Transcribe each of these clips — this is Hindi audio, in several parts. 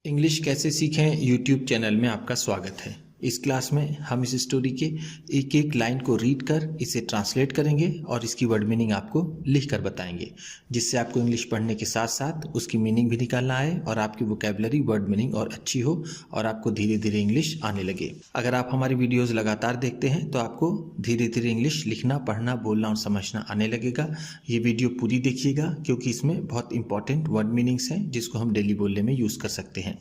इंग्लिश कैसे सीखें यूट्यूब चैनल में आपका स्वागत है। इस क्लास में हम इस स्टोरी के एक एक लाइन को रीड कर इसे ट्रांसलेट करेंगे और इसकी वर्ड मीनिंग आपको लिख कर बताएंगे, जिससे आपको इंग्लिश पढ़ने के साथ साथ उसकी मीनिंग भी निकालना आए और आपकी वोकैबुलरी वर्ड मीनिंग और अच्छी हो और आपको धीरे धीरे इंग्लिश आने लगे। अगर आप हमारी वीडियोज़ लगातार देखते हैं तो आपको धीरे धीरे इंग्लिश लिखना, पढ़ना, बोलना और समझना आने लगेगा। ये वीडियो पूरी देखिएगा क्योंकि इसमें बहुत इंपॉर्टेंट वर्ड मीनिंग्स हैं जिसको हम डेली बोलने में यूज़ कर सकते हैं।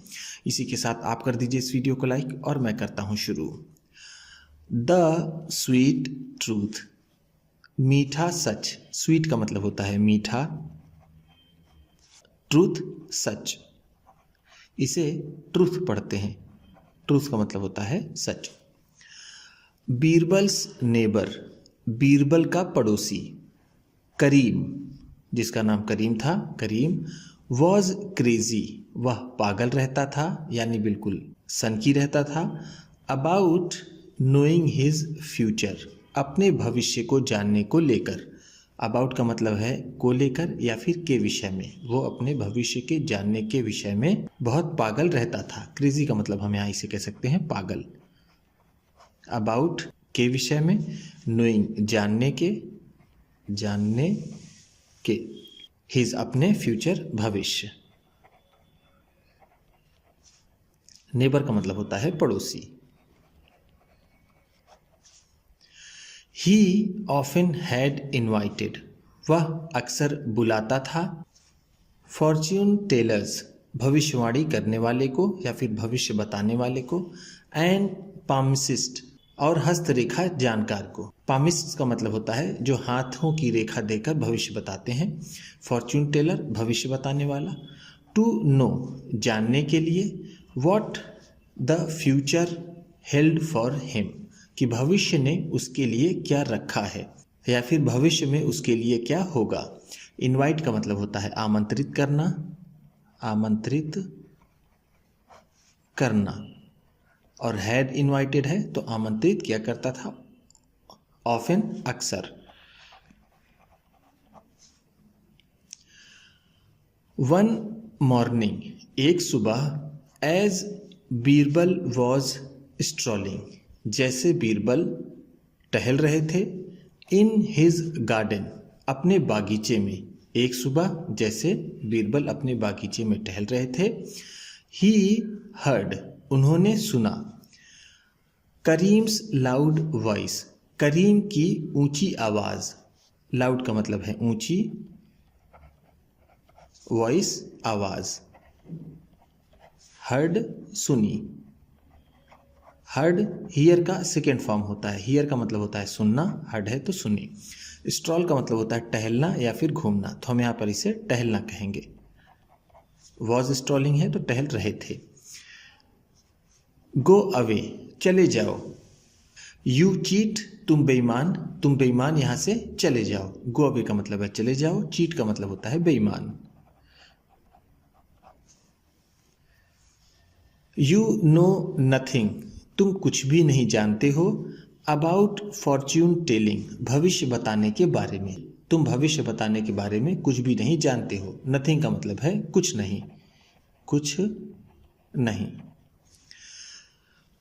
इसी के साथ आप कर दीजिए इस वीडियो को लाइक और मैं करता हूं शुरू। द स्वीट ट्रूथ, मीठा सच। स्वीट का मतलब होता है मीठा, ट्रूथ सच। इसे ट्रूथ पढ़ते हैं। ट्रूथ का मतलब होता है सच। बीरबल्स नेबर, बीरबल का पड़ोसी। करीम, जिसका नाम करीम था, करीम वॉज क्रेजी, वह पागल रहता था यानी बिल्कुल सनकी रहता था। अबाउट नोइंग हिज फ्यूचर, अपने भविष्य को जानने को लेकर। अबाउट का मतलब है को लेकर या फिर के विषय में। वो अपने भविष्य के जानने के विषय में बहुत पागल रहता था। क्रेजी का मतलब हम यहाँ इसे कह सकते हैं पागल। अबाउट के विषय में, नोइंग जानने के, हिज अपने फ्यूचर भविष्य। नेबर का मतलब होता है पड़ोसी। ही ऑफन हैड इनवाइटेड, वह अक्सर बुलाता था। फॉर्च्यून टेलर्स, भविष्यवाणी करने वाले को या फिर भविष्य बताने वाले को। एंड पामिसिस्ट, और हस्तरेखा जानकार को। पामिस्ट का मतलब होता है जो हाथों की रेखा देकर भविष्य बताते हैं। फॉर्च्यून टेलर भविष्य बताने वाला। टू नो, जानने के लिए। What the future held for him, कि भविष्य ने उसके लिए क्या रखा है या फिर भविष्य में उसके लिए क्या होगा। इनवाइट का मतलब होता है आमंत्रित करना, आमंत्रित करना। और हैड इनवाइटेड है तो आमंत्रित किया करता था। ऑफन अक्सर। वन मॉर्निंग, एक सुबह। एज बीरबल वॉज स्ट्रॉलिंग, जैसे बीरबल टहल रहे थे। इन हिज गार्डन, अपने बागीचे में। एक सुबह जैसे बीरबल अपने बागीचे में टहल रहे थे। ही हर्ड, उन्होंने सुना। करीम्स लाउड वॉइस, करीम की ऊंची आवाज। लाउड का मतलब है ऊंची, वॉइस आवाज। हर्ड सुनी। हर्ड हियर का सेकेंड फॉर्म होता है। हियर का मतलब होता है सुनना, हर्ड है तो सुनी। स्ट्रॉल का मतलब होता है टहलना या फिर घूमना, तो हम यहाँ पर इसे टहलना कहेंगे। वॉज स्ट्रॉलिंग है तो टहल रहे थे। गो अवे, चले जाओ। यू चीट, तुम बेईमान, तुम बेईमान यहाँ से चले जाओ। गो अवे का मतलब है चले जाओ, चीट का मतलब होता है बेईमान। यू नो नथिंग, तुम कुछ भी नहीं जानते हो। अबाउट फॉर्च्यून टेलिंग, भविष्य बताने के बारे में। तुम भविष्य बताने के बारे में कुछ भी नहीं जानते हो। नथिंग का मतलब है कुछ नहीं, कुछ नहीं।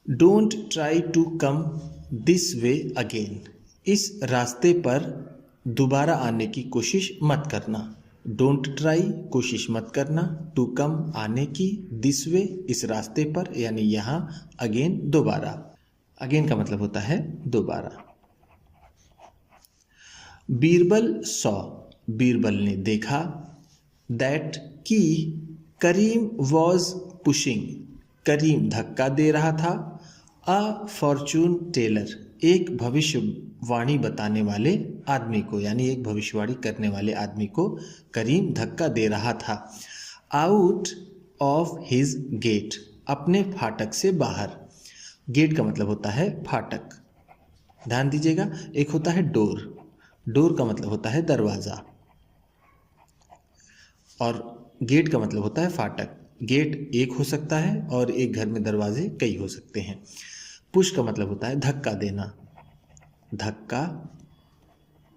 Don't try to come this way again, इस रास्ते पर दोबारा आने की कोशिश मत करना। डोंट ट्राई, कोशिश मत करना। टू कम, आने की। दिस वे, इस रास्ते पर यानी यहाँ। अगेन, दोबारा। अगेन का मतलब होता है दोबारा। बीरबल सॉ, बीरबल ने देखा। दैट, की करीम वॉज पुशिंग, करीम धक्का दे रहा था। अ फॉर्च्यून टेलर, एक भविष्यवाणी बताने वाले आदमी को, यानी एक भविष्यवाणी करने वाले आदमी को करीम धक्का दे रहा था। आउट ऑफ हिज गेट, अपने फाटक से बाहर। गेट का मतलब होता है फाटक, ध्यान दीजिएगा। एक होता है डोर, डोर का मतलब होता है दरवाज़ा, और गेट का मतलब होता है फाटक। गेट एक हो सकता है और एक घर में दरवाजे कई हो सकते हैं। पुश का मतलब होता है धक्का देना, धक्का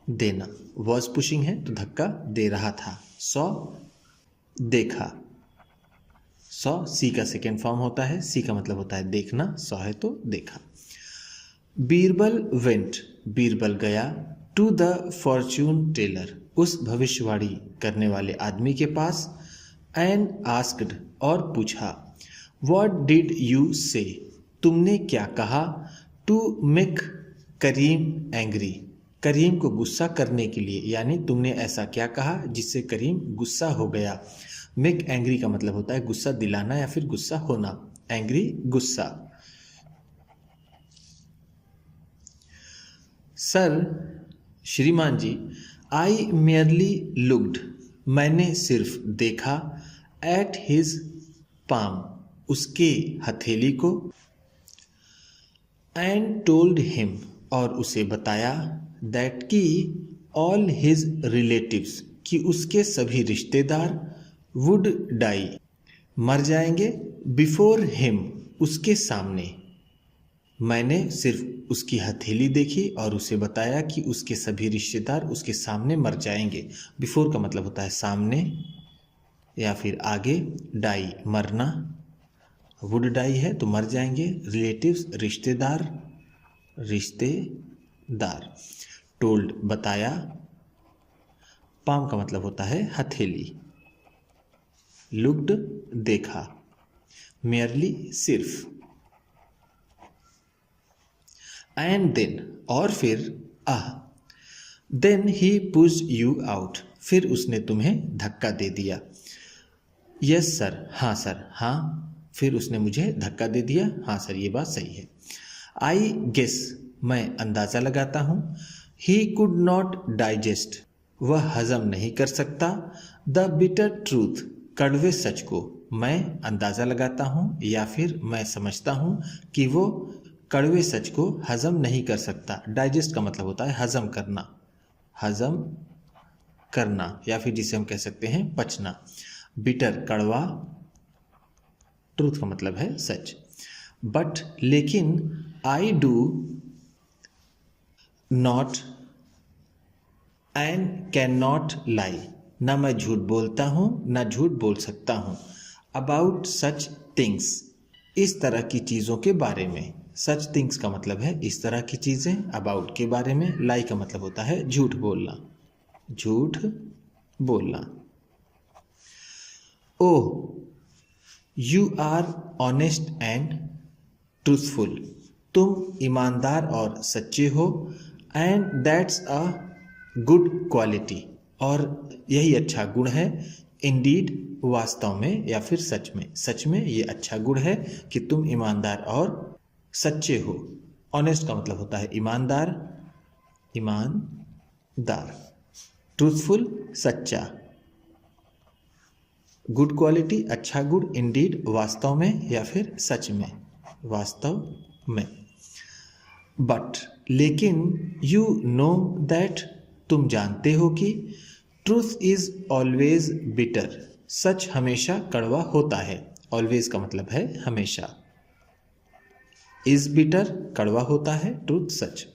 देना। वॉज पुशिंग है तो धक्का दे रहा था। सॉ, देखा। सॉ सी का सेकेंड फॉर्म होता है, सी का मतलब होता है देखना, सॉ है तो देखा। बीरबल वेंट, बीरबल गया, टू द फॉर्च्यून टेलर, उस भविष्यवाणी करने वाले आदमी के पास, एंड आस्क्ड, और पूछा, व्हाट डिड यू से, तुमने क्या कहा, टू मेक करीम एंग्री, करीम को गुस्सा करने के लिए, यानी तुमने ऐसा क्या कहा जिससे करीम गुस्सा हो गया। मेक एंग्री का मतलब होता है गुस्सा दिलाना या फिर गुस्सा होना, एंग्री गुस्सा। सर, श्रीमान जी, आई मेयरली लुक्ड, मैंने सिर्फ देखा, एट हिज पाम, उसके हथेली को, एंड टोल्ड हिम, और उसे बताया, दैट कि ऑल हिज रिलेटिव्स, कि उसके सभी रिश्तेदार, वुड डाई, मर जाएंगे, बिफोर हिम, उसके सामने। मैंने सिर्फ उसकी हथेली देखी और उसे बताया कि उसके सभी रिश्तेदार उसके सामने मर जाएंगे। बिफोर का मतलब होता है सामने या फिर आगे, डाई मरना, वुड डाई है तो मर जाएंगे, रिलेटिव्स रिश्तेदार, रिश्तेदार, टोल्ड बताया, पाम का मतलब होता है हथेली, लुक्ड देखा, मेयरली सिर्फ, एंड देन और फिर, then he pushed you out, फिर उसने तुम्हें धक्का दे दिया। यस सर, हाँ सर, हाँ, फिर उसने मुझे धक्का दे दिया, हाँ सर ये बात सही है। आई गेस, मैं अंदाज़ा लगाता हूँ, ही कुड नॉट डाइजेस्ट, वह हजम नहीं कर सकता, द बिटर ट्रूथ, कड़वे सच को, मैं अंदाज़ा लगाता हूँ या फिर मैं समझता हूँ कि वो कड़वे सच को हजम नहीं कर सकता। डाइजेस्ट का मतलब होता है हजम करना, हजम करना, या फिर जिसे हम कह सकते हैं पचना। बिटर कड़वा, ट्रूथ का मतलब है सच। बट लेकिन, I do not and can not lie, ना मैं झूठ बोलता हूँ ना झूठ बोल सकता हूँ। अबाउट सच थिंग्स, इस तरह की चीज़ों के बारे में। सच थिंग्स का मतलब है इस तरह की चीज़ें, अबाउट के बारे में, लाई का मतलब होता है झूठ बोलना, झूठ बोलना। Oh, you are honest and truthful, तुम ईमानदार और सच्चे हो, and that's a good quality, और यही अच्छा गुण है, इंडीड वास्तव में या फिर सच में, सच में ये अच्छा गुण है कि तुम ईमानदार और सच्चे हो। ऑनेस्ट का मतलब होता है ईमानदार, ईमानदार, ट्रूथफुल सच्चा, गुड क्वालिटी अच्छा गुण, इंडीड वास्तव में या फिर सच में, वास्तव में। बट लेकिन, यू नो दैट, तुम जानते हो कि, ट्रूथ इज ऑलवेज बिटर, सच हमेशा कड़वा होता है। ऑलवेज का मतलब है हमेशा, इज बिटर कड़वा होता है, truth such.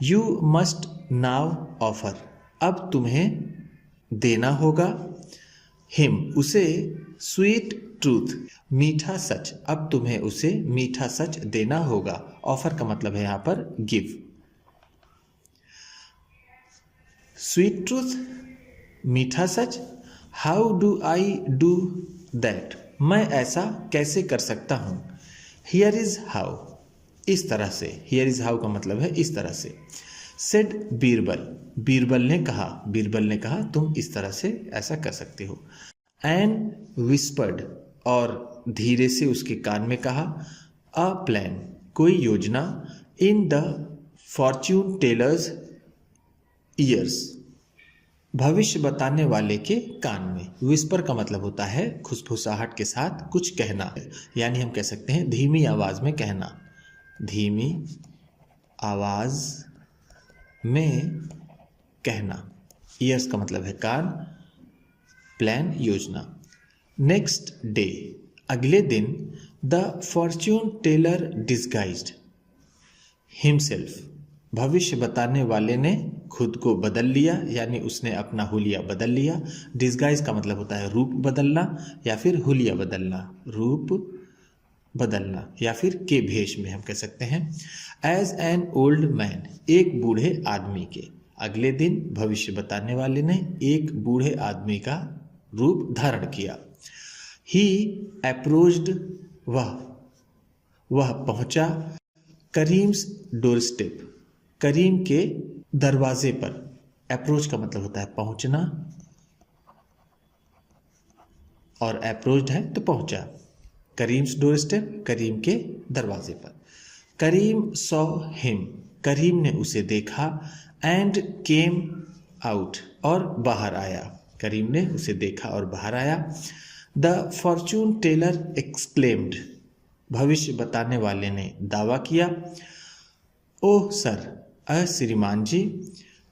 You must now offer, अब तुम्हें देना होगा, हिम उसे, स्वीट ट्रूथ मीठा सच, अब तुम्हें उसे मीठा सच देना होगा। ऑफर का मतलब है यहाँ पर गिव। स्वीट ट्रूथ मीठा सच, how do I do that, मैं ऐसा कैसे कर सकता हूँ। हियर इज हाउ, इस तरह से, हियर इज हाउ का मतलब है इस तरह से। सेड बीरबल, बीरबल ने कहा, बीरबल ने कहा तुम इस तरह से ऐसा कर सकते हो। एंड विस्पर्ड, और धीरे से उसके कान में कहा, अ प्लान, कोई योजना, in the fortune tellers ears, भविष्य बताने वाले के कान में। विस्पर का मतलब होता है खुसफुसाहट के साथ कुछ कहना, यानी हम कह सकते हैं धीमी आवाज में कहना, धीमी आवाज में कहना। ईयर्स का मतलब है कान, प्लान योजना। नेक्स्ट डे, अगले दिन, the fortune teller disguised himself, भविष्य बताने वाले ने खुद को बदल लिया, यानी उसने अपना हुलिया बदल लिया। डिस्गाइज का मतलब होता है रूप बदलना या फिर हुलिया बदलना, रूप बदलना या फिर के भेष में हम कह सकते हैं। एज एन ओल्ड मैन, एक बूढ़े आदमी के। अगले दिन भविष्य बताने वाले ने एक बूढ़े आदमी का रूप धारण किया। ही अप्रोच्ड, वह पहुंचा। करीम्स डोरस्टेप, करीम के दरवाजे पर। अप्रोच का मतलब होता है पहुंचना और अप्रोच्ड है तो पहुंचा। करीम्स डोरस्टेप, करीम के दरवाजे पर। करीम सॉ हिम, करीम ने उसे देखा। एंड केम आउट, और बाहर आया। करीम ने उसे देखा और बाहर आया। द फॉर्चून टेलर एक्सक्लेम्ड, भविष्य बताने वाले ने दावा किया। ओह सर, श्रीमान जी,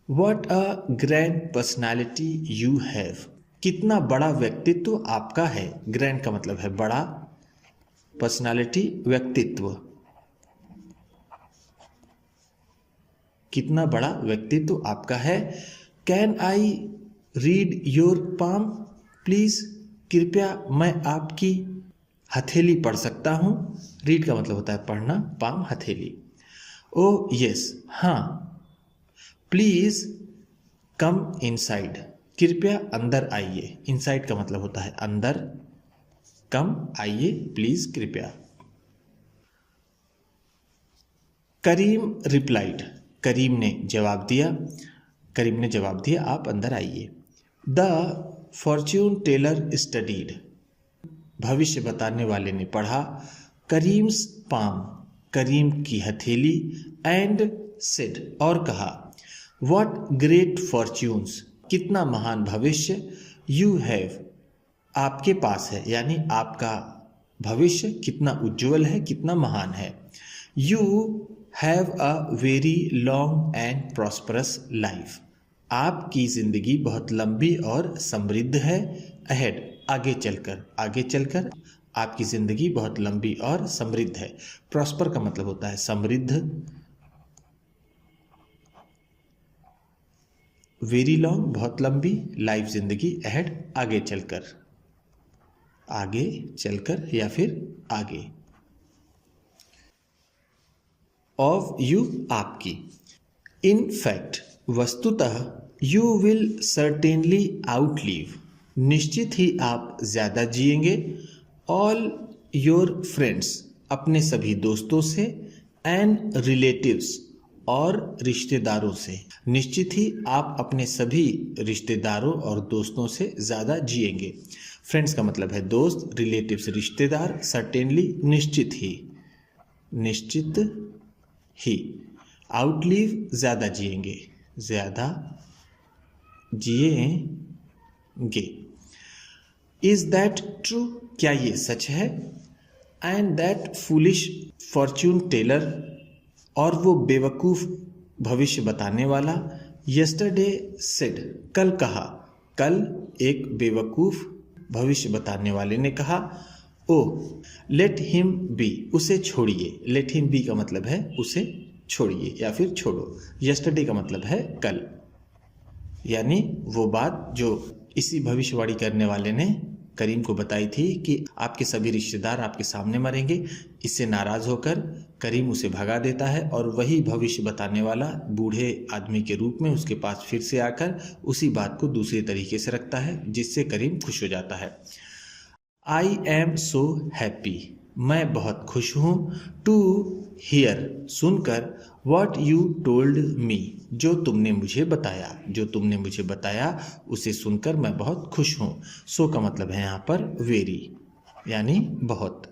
what a grand personality you have, कितना बड़ा व्यक्तित्व आपका है। ग्रैंड का मतलब है बड़ा, पर्सनालिटी व्यक्तित्व, कितना बड़ा व्यक्तित्व आपका है। Can I read your palm please, कृपया मैं आपकी हथेली पढ़ सकता हूँ। रीड का मतलब होता है पढ़ना, पाम हथेली। ओह यस, हाँ। प्लीज कम इनसाइड, कृपया अंदर आइए। इनसाइड का मतलब होता है अंदर, कम आइए, प्लीज कृपया। करीम रिप्लाइड, करीम ने जवाब दिया। करीम ने जवाब दिया, आप अंदर आइए। द फॉर्च्यून टेलर स्टडीड, भविष्य बताने वाले ने पढ़ा। करीम्स पाम, करीम की हथेली। एंड सेड, और कहा। व्हाट ग्रेट फॉर्च्यून्स, कितना महान भविष्य। यू हैव, आपके पास है, यानी आपका भविष्य कितना उज्जवल है, कितना महान है। You have a very long and prosperous life, आपकी जिंदगी बहुत लंबी और समृद्ध है। अहेड, आगे चलकर, आगे चलकर आपकी जिंदगी बहुत लंबी और समृद्ध है। प्रॉस्पर का मतलब होता है समृद्ध। वेरी लॉन्ग बहुत लंबी, लाइफ जिंदगी, अहेड आगे चलकर, आगे चलकर या फिर आगे। ऑफ यू आपकी। इन फैक्ट वस्तुतः, यू विल सर्टेनली आउटलिव, निश्चित ही आप ज्यादा जिएंगे। ऑल योर फ्रेंड्स, अपने सभी दोस्तों से। एंड रिलेटिव्स, और रिश्तेदारों से। निश्चित ही आप अपने सभी रिश्तेदारों और दोस्तों से ज़्यादा जिएंगे। फ्रेंड्स का मतलब है दोस्त, रिलेटिव्स रिश्तेदार, सर्टेनली निश्चित ही, निश्चित ही। आउटलिव ज़्यादा जिएंगे, ज़्यादा जिएंगे। इज दैट ट्रू, क्या ये सच है। And that foolish fortune teller, और वो बेवकूफ़ भविष्य बताने वाला। यस्टरडे सेड, कल कहा। कल एक बेवकूफ़ भविष्य बताने वाले ने कहा। ओ लेट हिम बी, उसे छोड़िए। लेट हिम बी का मतलब है उसे छोड़िए या फिर छोड़ो। यस्टरडे का मतलब है कल, यानी वो बात जो इसी भविष्यवाणी करने वाले ने करीम को बताई थी कि आपके सभी रिश्तेदार आपके सामने मरेंगे। इससे नाराज होकर करीम उसे भगा देता है और वही भविष्य बताने वाला बूढ़े आदमी के रूप में उसके पास फिर से आकर उसी बात को दूसरे तरीके से रखता है, जिससे करीम खुश हो जाता है। आई एम सो हैप्पी, मैं बहुत खुश हूँ। टू हियर, सुनकर। वॉट यू टोल्ड मी, जो तुमने मुझे बताया, जो तुमने मुझे बताया उसे सुनकर मैं बहुत खुश हूँ। सो का मतलब है यहाँ पर वेरी, यानी बहुत।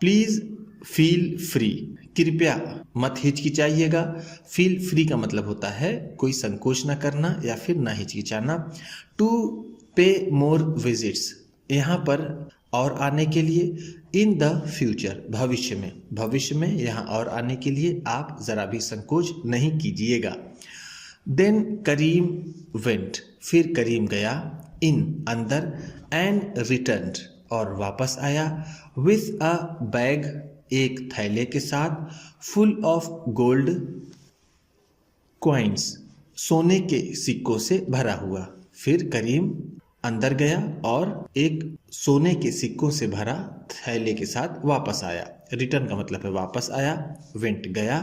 प्लीज फील फ्री, कृपया मत हिचकिचाइएगा। फील फ्री का मतलब होता है कोई संकोच न करना या फिर ना हिचकिचाना। टू पे मोर विजिट्स, यहाँ पर और आने के लिए। इन द फ्यूचर, भविष्य में, भविष्य में यहाँ और आने के लिए आप जरा भी संकोच नहीं कीजिएगा। देन करीम वेंट, फिर करीम गया। इन, अंदर। एंड रिटर्न्ड, और वापस आया। विथ अ बैग, एक थैले के साथ, फुल ऑफ गोल्ड कॉइन्स, सोने के सिक्कों से भरा हुआ। फिर करीम अंदर गया और एक सोने के सिक्कों से भरा थैले के साथ वापस आया। रिटर्न का मतलब है वापस आया। वेंट गया,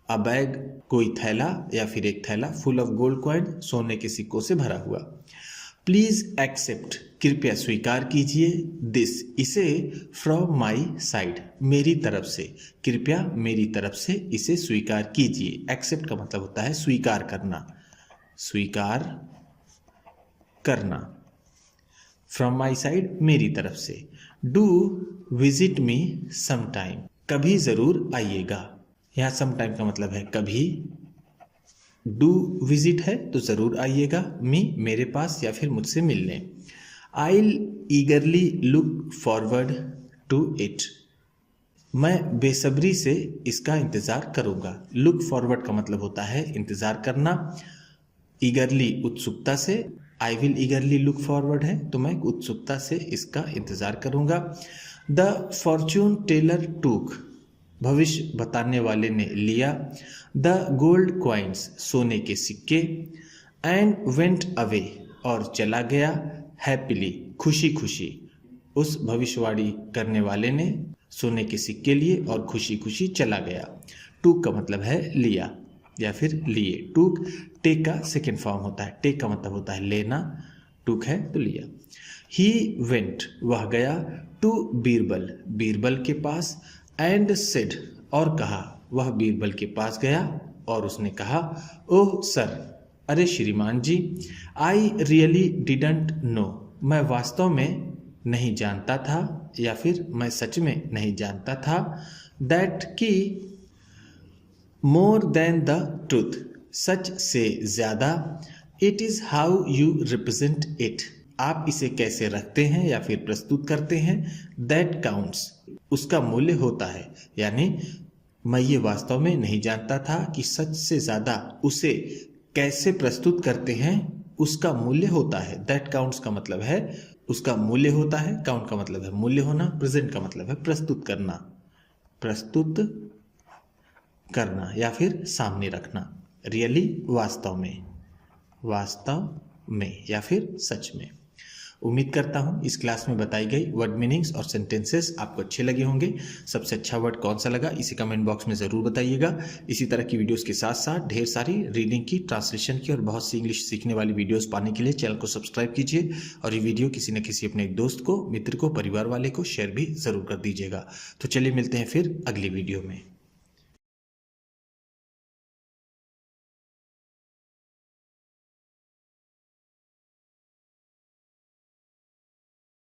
अ बैग कोई थैला या फिर एक थैला, फुल ऑफ गोल्ड कॉइन सोने के सिक्कों से भरा हुआ। प्लीज एक्सेप्ट कृपया स्वीकार कीजिए, दिस इसे, फ्रॉम माई साइड मेरी तरफ से, कृपया मेरी तरफ से इसे स्वीकार कीजिए। एक्सेप्ट का मतलब होता है स्वीकार करना, स्वीकार करना। फ्रॉम माई साइड मेरी तरफ से। डू विजिट मी समटाइम कभी जरूर आइएगा। यहाँ समटाइम का मतलब है कभी, डू विजिट है तो ज़रूर आइएगा, मी मेरे पास या फिर मुझसे मिलने। I'll eagerly look forward to it मैं बेसब्री से इसका इंतज़ार करूँगा। लुक फॉरवर्ड का मतलब होता है इंतज़ार करना, ईगरली उत्सुकता से, आई विल ईगरली लुक फॉरवर्ड है तो मैं उत्सुकता से इसका इंतज़ार करूँगा। द फॉर्च्यून टेलर टूक भविष्य बताने वाले ने लिया, द गोल्ड क्वाइंस सोने के सिक्के, एंड वेंट अवे और चला गया, हैप्पीली खुशी खुशी। उस भविष्यवाणी करने वाले ने सोने के सिक्के लिए और खुशी खुशी चला गया। टूक का मतलब है लिया या फिर लिए। टूक टेक का सेकेंड फॉर्म होता है। टेक का मतलब होता है लेना, टूक है तो लिया। ही वेंट वह गया, टू बीरबल बीरबल के पास, एंड सेड और कहा, वह बीरबल के पास गया और उसने कहा, ओह सर अरे श्रीमान जी, आई रियली डिडंट नो मैं वास्तव में नहीं जानता था या फिर मैं सच में नहीं जानता था, दैट कि मोर देन द ट्रूथ सच से ज़्यादा, it is how you represent it आप इसे कैसे रखते हैं या फिर प्रस्तुत करते हैं, दैट काउंट्स उसका मूल्य होता है। यानी मैं ये वास्तव में नहीं जानता था कि सच से ज़्यादा उसे कैसे प्रस्तुत करते हैं उसका मूल्य होता है। दैट काउंट्स का मतलब है उसका मूल्य होता है, काउंट का मतलब है मूल्य होना, प्रेजेंट का मतलब है प्रस्तुत करना, प्रस्तुत करना या फिर सामने रखना। रियली वास्तव में या फिर सच में। उम्मीद करता हूँ इस क्लास में बताई गई वर्ड मीनिंग्स और सेंटेंसेस आपको अच्छे लगे होंगे। सबसे अच्छा वर्ड कौन सा लगा इसे कमेंट बॉक्स में ज़रूर बताइएगा। इसी तरह की वीडियोस के साथ साथ ढेर सारी रीडिंग की, ट्रांसलेशन की और बहुत सी इंग्लिश सीखने वाली वीडियोस पाने के लिए चैनल को सब्सक्राइब कीजिए और ये वीडियो किसी न किसी अपने एक दोस्त को, मित्र को, परिवार वाले को शेयर भी ज़रूर कर दीजिएगा। तो चलिए मिलते हैं फिर अगली वीडियो में।